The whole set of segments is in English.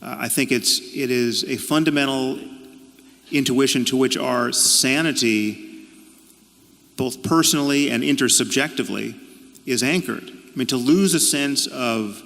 I think it is a fundamental intuition to which our sanity, both personally and intersubjectively, is anchored. I mean, to lose a sense of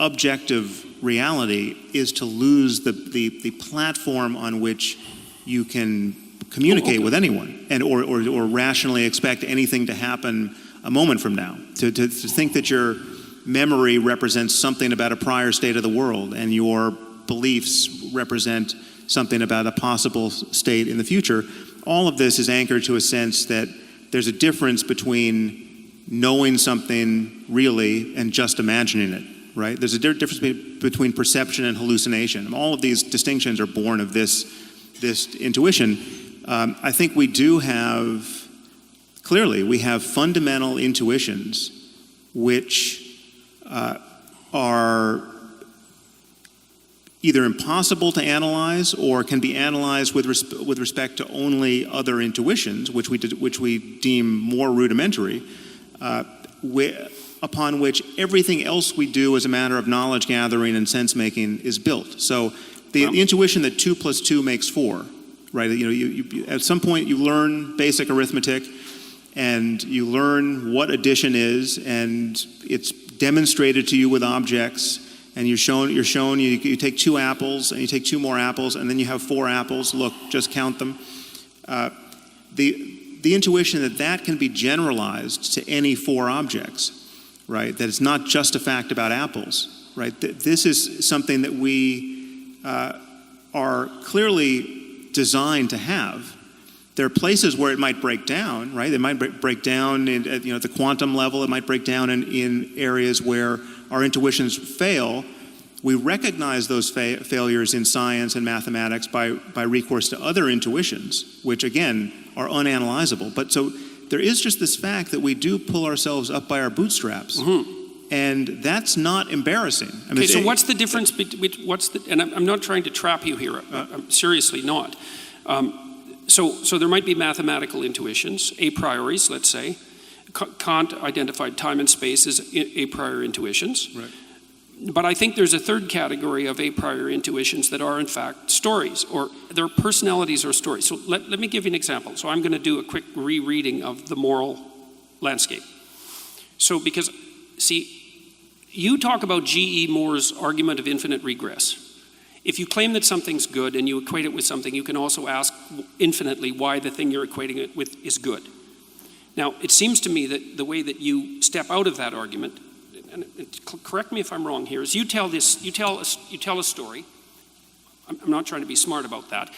objective reality is to lose the platform on which you can communicate with anyone and or rationally expect anything to happen a moment from now. To think that your memory represents something about a prior state of the world and your beliefs represent something about a possible state in the future, all of this is anchored to a sense that there's a difference between knowing something really and just imagining it, right? There's a difference between perception and hallucination. All of these distinctions are born of this intuition. I think we do have, clearly, we have fundamental intuitions which are either impossible to analyze or can be analyzed with respect to only other intuitions, which we deem more rudimentary, upon which everything else we do as a matter of knowledge gathering and sense making is built. So the intuition that 2 + 2 makes 4, right? You at some point you learn basic arithmetic, and you learn what addition is, and it's demonstrated to you with objects, and you're shown you take 2 apples, and you take 2 more apples, and then you have 4 apples. Look, just count them. The intuition that can be generalized to any 4 objects, right? That it's not just a fact about apples, right? This is something that we are clearly designed to have. There are places where it might break down, right? It might break down at the quantum level. It might break down in areas where our intuitions fail. We recognize those failures in science and mathematics by recourse to other intuitions, which again are unanalyzable. But so there is just this fact that we do pull ourselves up by our bootstraps, and that's not embarrassing. I mean, so what's the difference between and I'm not trying to trap you here. I'm seriously not. So there might be mathematical intuitions, a prioris, let's say. Kant identified time and space as a priori intuitions. Right. But I think there's a third category of a priori intuitions that are in fact stories, or they're personalities or stories. So let me give you an example. So I'm going to do a quick rereading of the moral landscape. So because, see, you talk about G.E. Moore's argument of infinite regress. If you claim that something's good and you equate it with something, you can also ask infinitely why the thing you're equating it with is good. Now, it seems to me that the way that you step out of that argument, and correct me if I'm wrong here, is you tell a story. I'm not trying to be smart about that.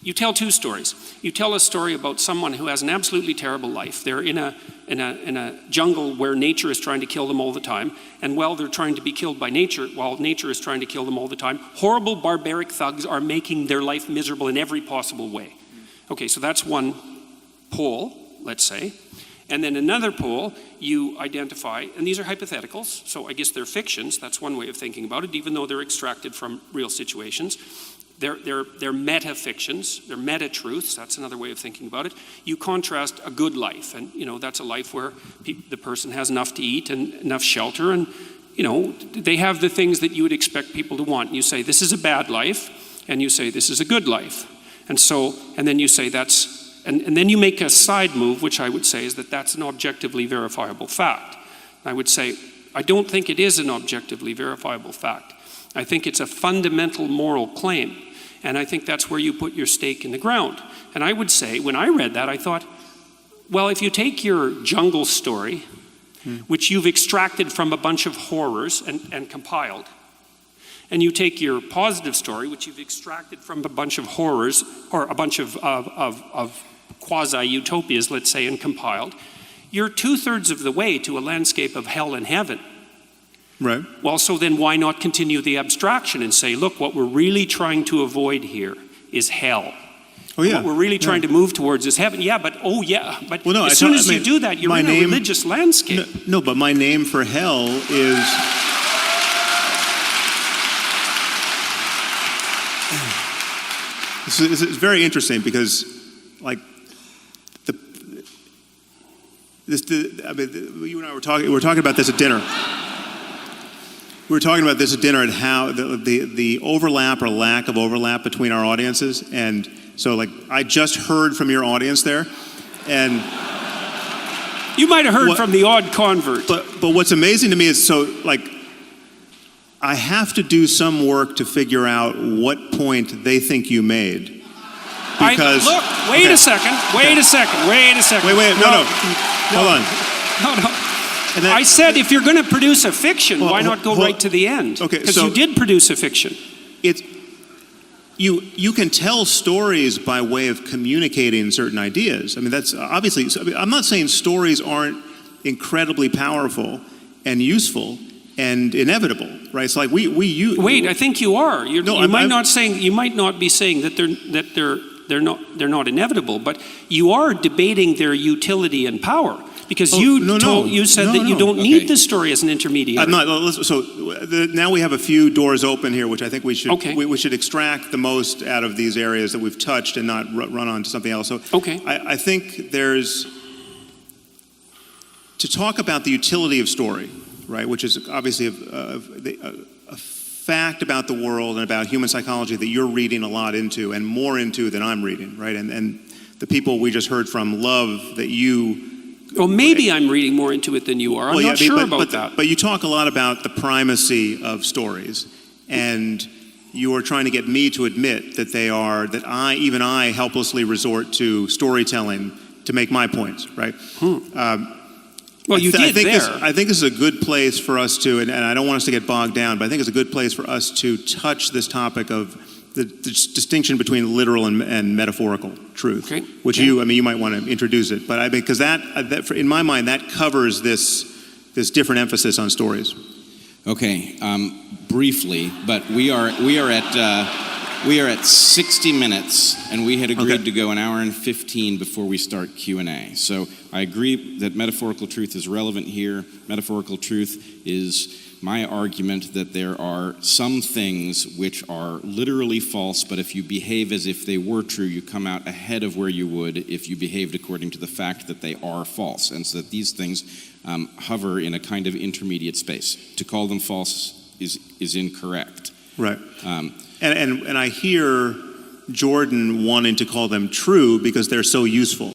You tell 2 stories. You tell a story about someone who has an absolutely terrible life. They're in a jungle where nature is trying to kill them all the time, and while they're trying to be killed by nature, while nature is trying to kill them all the time, horrible barbaric thugs are making their life miserable in every possible way. Okay, so that's one pole, let's say. And then another pole, you identify, and these are hypotheticals, so I guess they're fictions. That's one way of thinking about it, even though they're extracted from real situations. They're meta-fictions, they're meta-truths. That's another way of thinking about it. You contrast a good life, and that's a life where the person has enough to eat and enough shelter, and they have the things that you would expect people to want. And you say this is a bad life, and you say this is a good life, and then you say that's. And then you make a side move, which I would say is that's an objectively verifiable fact. I would say, I don't think it is an objectively verifiable fact. I think it's a fundamental moral claim. And I think that's where you put your stake in the ground. And I would say, when I read that, I thought, well, if you take your jungle story, which you've extracted from a bunch of horrors and compiled, and you take your positive story, which you've extracted from a bunch of horrors, or a bunch of quasi-utopias, let's say, and compiled, you're 2/3 of the way to a landscape of hell and heaven. Right. Well, so then why not continue the abstraction and say, look, what we're really trying to avoid here is hell. Oh, yeah. What we're really trying to move towards is heaven. Yeah, but well, as soon as you do that, you're in a religious landscape. No, but my name for hell is... This is very interesting because, like, you and I were talking about this at dinner. We were talking about this at dinner and how the overlap or lack of overlap between our audiences. And so, like, I just heard from your audience there. And you might have heard from the odd convert. But what's amazing to me is, so, like, I have to do some work to figure out what point they think you made. Because, wait a second. Wait, no. Hold on. No. And I said, if you're going to produce a fiction, why not go right to the end? Okay, because you did produce a fiction. You can tell stories by way of communicating certain ideas. I mean, that's obviously. I'm not saying stories aren't incredibly powerful and useful and inevitable, right? It's like Wait, I think you are. You might not be saying that they're not inevitable, but you are debating their utility and power. Because you said that you don't need the story as an intermediary. I'm not. Now we have a few doors open here, which I think we should we should extract the most out of these areas that we've touched and not run on to something else. So I think there's to talk about the utility of story, right? Which is obviously a fact about the world and about human psychology that you're reading a lot into and more into than I'm reading, right? And the people we just heard from love that you. Well, maybe I'm reading more into it than you are. I'm not sure about that. But you talk a lot about the primacy of stories, and you are trying to get me to admit that even I helplessly resort to storytelling to make my points, right? Well, you did there. I think this is a good place for us to, and I don't want us to get bogged down, but I think it's a good place for us to touch this topic of the distinction between literal and metaphorical truth, which you might want to introduce it, but because that in my mind that covers this different emphasis on stories. Okay, briefly, but we are at 60 minutes, and we had agreed to go an hour and 15 before we start Q&A. So I agree that metaphorical truth is relevant here. Metaphorical truth is my argument that there are some things which are literally false, but if you behave as if they were true, you come out ahead of where you would if you behaved according to the fact that they are false. And so that these things hover in a kind of intermediate space. To call them false is incorrect. Right. And I hear Jordan wanting to call them true because they're so useful.